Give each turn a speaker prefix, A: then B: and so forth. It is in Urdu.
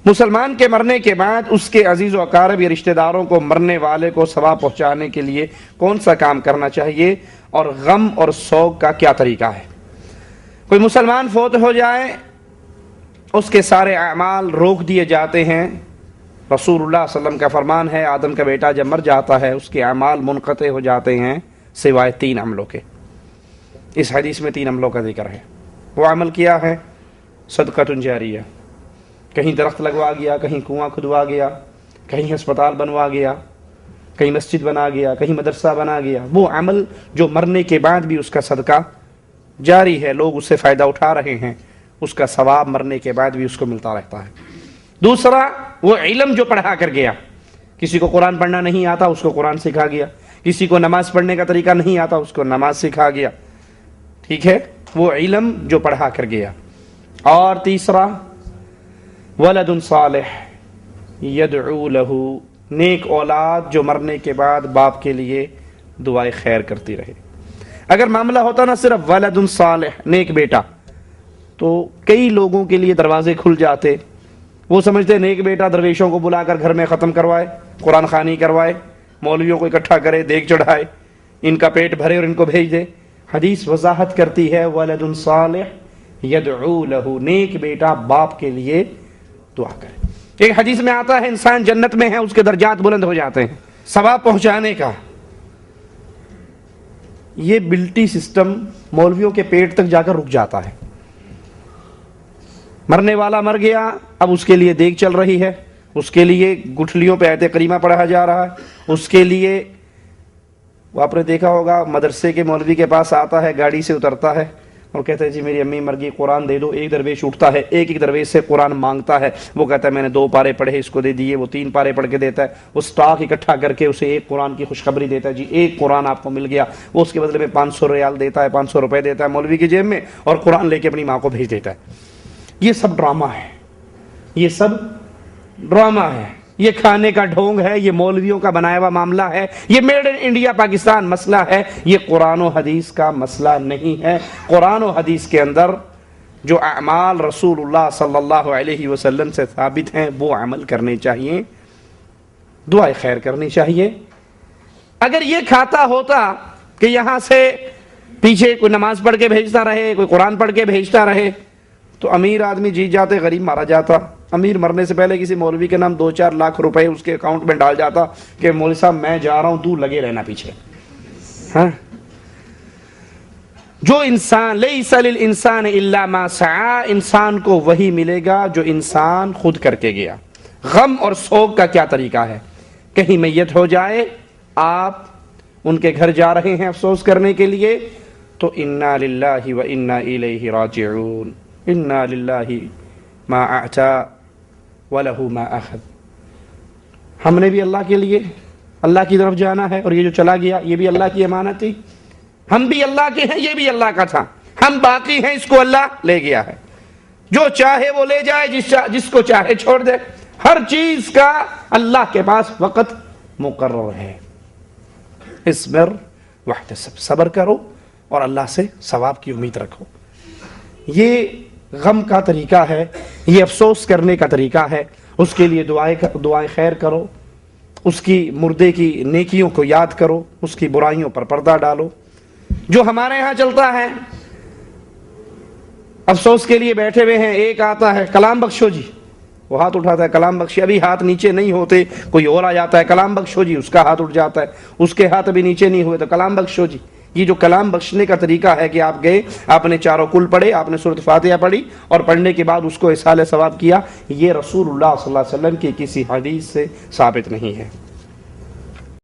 A: مسلمان کے مرنے کے بعد اس کے عزیز و اقارب یا رشتہ داروں کو مرنے والے کو ثواب پہنچانے کے لیے کون سا کام کرنا چاہیے اور غم اور سوگ کا کیا طریقہ ہے؟ کوئی مسلمان فوت ہو جائے اس کے سارے اعمال روک دیے جاتے ہیں۔ رسول اللہ صلی اللہ علیہ وسلم کا فرمان ہے آدم کا بیٹا جب مر جاتا ہے اس کے اعمال منقطع ہو جاتے ہیں سوائے 3 عملوں کے۔ اس حدیث میں 3 عملوں کا ذکر ہے۔ وہ عمل کیا ہے؟ صدقۃ جاریہ، کہیں درخت لگوا گیا، کہیں کنواں کھدوا گیا، کہیں ہسپتال بنوا گیا، کہیں مسجد بنا گیا، کہیں مدرسہ بنا گیا۔ وہ عمل جو مرنے کے بعد بھی اس کا صدقہ جاری ہے، لوگ اس سے فائدہ اٹھا رہے ہیں، اس کا ثواب مرنے کے بعد بھی اس کو ملتا رہتا ہے۔ دوسرا وہ علم جو پڑھا کر گیا، کسی کو قرآن پڑھنا نہیں آتا اس کو قرآن سکھا گیا، کسی کو نماز پڑھنے کا طریقہ نہیں آتا اس کو نماز سکھا گیا، ٹھیک ہے، وہ علم جو پڑھا کر گیا۔ اور تیسرا ولد صالح یدعو لہ، نیک اولاد جو مرنے کے بعد باپ کے لیے دعائے خیر کرتی رہے۔ اگر معاملہ ہوتا نا صرف ولد صالح، نیک بیٹا، تو کئی لوگوں کے لیے دروازے کھل جاتے۔ وہ سمجھتے نیک بیٹا درویشوں کو بلا کر گھر میں ختم کروائے، قرآن خوانی کروائے، مولویوں کو اکٹھا کرے، دیگ چڑھائے، ان کا پیٹ بھرے اور ان کو بھیج دے۔ حدیث وضاحت کرتی ہے ولد صالح یدعو لہ، نیک بیٹا باپ کے لیے دعا کرے۔ ایک حدیث میں آتا ہے انسان جنت میں ہے اس کے درجات بلند ہو جاتے ہیں ثواب پہنچانے کا۔ یہ بلٹی سسٹم مولویوں کے پیٹ تک جا کر رک جاتا ہے۔ مرنے والا مر گیا، اب اس کے لیے دیگ چل رہی ہے، اس کے لیے گٹھلیوں پہ آیت کریمہ پڑھا جا رہا ہے، اس کے لیے وہ آپ نے دیکھا ہوگا مدرسے کے مولوی کے پاس آتا ہے، گاڑی سے اترتا ہے اور کہتا ہے جی میری امی مر گئی قرآن دے دو۔ ایک درویش اٹھتا ہے، ایک درویش سے قرآن مانگتا ہے، وہ کہتا ہے میں نے 2 پارے پڑھے اس کو دے دیے، وہ 3 پارے پڑھ کے دیتا ہے، وہ سٹاک اکٹھا کر کے اسے ایک قرآن کی خوشخبری دیتا ہے، جی ایک قرآن آپ کو مل گیا۔ وہ اس کے بدلے میں 500 ریال دیتا ہے، 500 روپے دیتا ہے مولوی کی جیب میں، اور قرآن لے کے اپنی ماں کو بھیج دیتا ہے۔ یہ سب ڈرامہ ہے، یہ سب ڈرامہ ہے، یہ کھانے کا ڈھونگ ہے، یہ مولویوں کا بنایا ہوا معاملہ ہے، یہ میڈ ان انڈیا پاکستان مسئلہ ہے، یہ قرآن و حدیث کا مسئلہ نہیں ہے۔ قرآن و حدیث کے اندر جو اعمال رسول اللہ صلی اللہ علیہ وسلم سے ثابت ہیں وہ عمل کرنے چاہیے، دعائے خیر کرنی چاہیے۔ اگر یہ کھاتا ہوتا کہ یہاں سے پیچھے کوئی نماز پڑھ کے بھیجتا رہے، کوئی قرآن پڑھ کے بھیجتا رہے، تو امیر آدمی جیت جاتے، غریب مارا جاتا۔ امیر مرنے سے پہلے کسی مولوی کے نام 2-4 لاکھ روپے اس کے اکاؤنٹ میں ڈال جاتا کہ مولوی صاحب میں جا رہا ہوں، تو لگے رہنا پیچھے۔ ہاں، جو انسان لیس للانسان الا ما سعى، انسان کو وہی ملے گا جو انسان خود کر کے گیا۔ غم اور سوگ کا کیا طریقہ ہے؟ کہیں میت ہو جائے، آپ ان کے گھر جا رہے ہیں افسوس کرنے کے لیے، تو انا للہ و انا الیہ راجعون، انا للہ ما اعطى وله ما اخذ۔ ہم نے بھی اللہ کے لیے اللہ کی طرف جانا ہے، اور یہ جو چلا گیا یہ بھی اللہ کی امانت تھی، ہم بھی اللہ کے ہیں، یہ بھی اللہ کا تھا، ہم باقی ہیں، اس کو اللہ لے گیا ہے۔ جو چاہے وہ لے جائے، جس کو چاہے چھوڑ دے، ہر چیز کا اللہ کے پاس وقت مقرر ہے۔ اصبر واحتسب، صبر کرو اور اللہ سے ثواب کی امید رکھو۔ یہ غم کا طریقہ ہے، یہ افسوس کرنے کا طریقہ ہے۔ اس کے لیے دعائیں خیر کرو، اس کی مردے کی نیکیوں کو یاد کرو، اس کی برائیوں پر پردہ ڈالو۔ جو ہمارے ہاں چلتا ہے، افسوس کے لیے بیٹھے ہوئے ہیں، ایک آتا ہے کلام بخشو جی، وہ ہاتھ اٹھاتا ہے کلام بخشی، ابھی ہاتھ نیچے نہیں ہوتے کوئی اور آ جاتا ہے کلام بخشو جی، اس کا ہاتھ اٹھ جاتا ہے، اس کے ہاتھ ابھی نیچے نہیں ہوئے تو کلام بخشو جی۔ یہ جو کلام بخشنے کا طریقہ ہے کہ آپ گئے، آپ نے 4 کل پڑھے، آپ نے سورۃ فاتحہ پڑھی، اور پڑھنے کے بعد اس کو اصالہ ثواب کیا، یہ رسول اللہ صلی اللہ علیہ وسلم کی کسی حدیث سے ثابت نہیں ہے۔